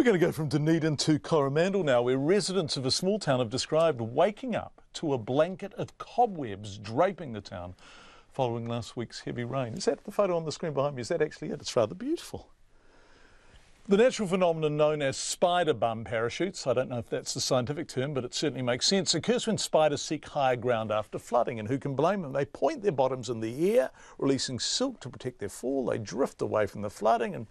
We're going to go from Dunedin to Coromandel now, where residents of a small town have described waking up to a blanket of cobwebs draping the town following last week's heavy rain. Is that the photo on the screen behind me? Is that actually it? It's rather beautiful. The natural phenomenon known as spider bum parachutes, I don't know if that's the scientific term, but it certainly makes sense, occurs when spiders seek higher ground after flooding, and who can blame them? They point their bottoms in the air, releasing silk to protect their fall. They drift away from the flooding, and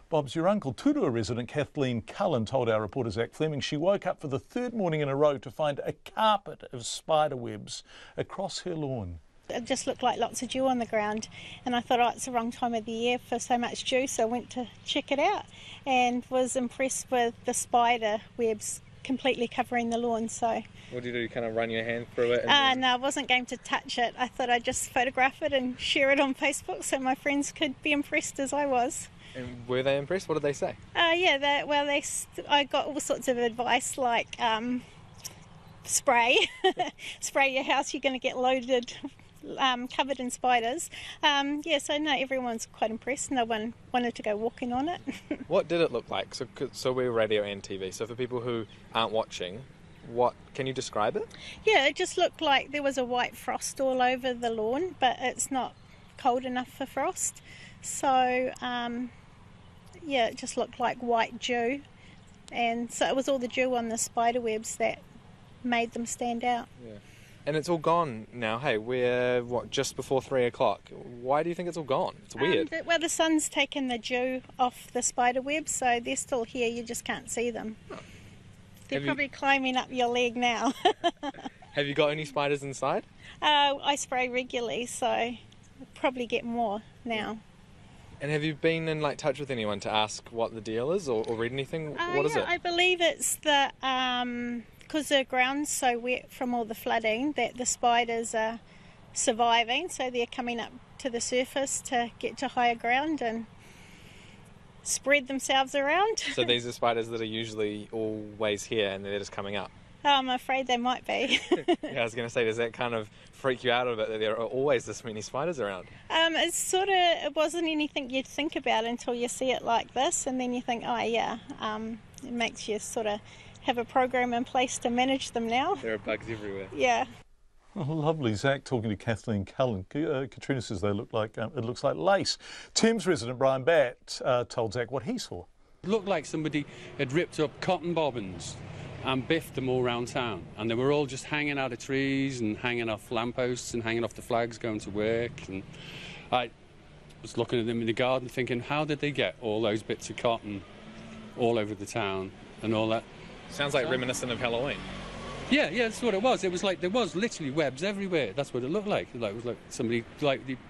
Bob's your uncle. Tutua resident Kathleen Cullen told our reporter Zach Fleming she woke up for the third morning in a row to find a carpet of spider webs across her lawn. It just looked like lots of dew on the ground, and I thought, oh, it's the wrong time of the year for so much dew, so I went to check it out and was impressed with the spider webs completely covering the lawn. So what did you do, kind of run your hand through it? No, I wasn't going to touch it. I thought I'd just photograph it and share it on Facebook so my friends could be impressed as I was. And were they impressed? What did they say? I got all sorts of advice like spray your house, you're going to get loaded, covered in spiders. So no, everyone's quite impressed. No one wanted to go walking on it. What did it look like? So we're radio and TV, so for people who aren't watching, what can you describe it? Yeah, it just looked like there was a white frost all over the lawn, but it's not cold enough for frost. So it just looked like white dew, and so it was all the dew on the spider webs that made them stand out. Yeah. And it's all gone now. Hey, we're just before 3 o'clock. Why do you think it's all gone? It's weird. The sun's taken the dew off the spider webs, so they're still here, you just can't see them. Oh. They're probably climbing up your leg now. Have you got any spiders inside? I spray regularly, so I'll probably get more now. And have you been in touch with anyone to ask what the deal is, or read anything? What is it? I believe it's the because the ground's so wet from all the flooding that the spiders are surviving, so they're coming up to the surface to get to higher ground and spread themselves around. So these are spiders that are usually always here and they're just coming up? I'm afraid they might be. Yeah, I was going to say, does that kind of freak you out a bit that there are always this many spiders around? It wasn't anything you'd think about until you see it like this, and then you think, oh yeah, it makes you sort of have a program in place to manage them now. There are bugs everywhere. Yeah. Oh, lovely. Zach talking to Kathleen Cullen. Katrina says it looks like lace. Thames resident Brian Batt told Zach what he saw. It looked like somebody had ripped up cotton bobbins and biffed them all around town, and they were all just hanging out of trees and hanging off lampposts and hanging off the flags going to work. And I was looking at them in the garden thinking, how did they get all those bits of cotton all over the town and all that? Sounds like reminiscent of Halloween. Yeah, that's what it was. It was like there was literally webs everywhere. That's what it looked like. It was like somebody,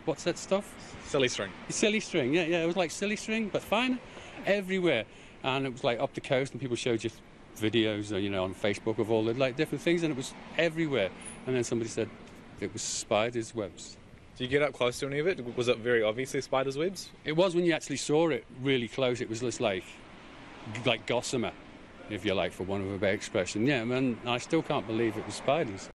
what's that stuff? Silly string. Silly string, yeah. It was like silly string, but fine, everywhere. And it was like up the coast, and people showed you videos, on Facebook of all the different things, and it was everywhere. And then somebody said it was spiders' webs. Do you get up close to any of it? Was it very obviously spiders' webs? It was when you actually saw it really close. It was just like gossamer, if you like, for want of a better expression. Yeah, man, I still can't believe it was spiders.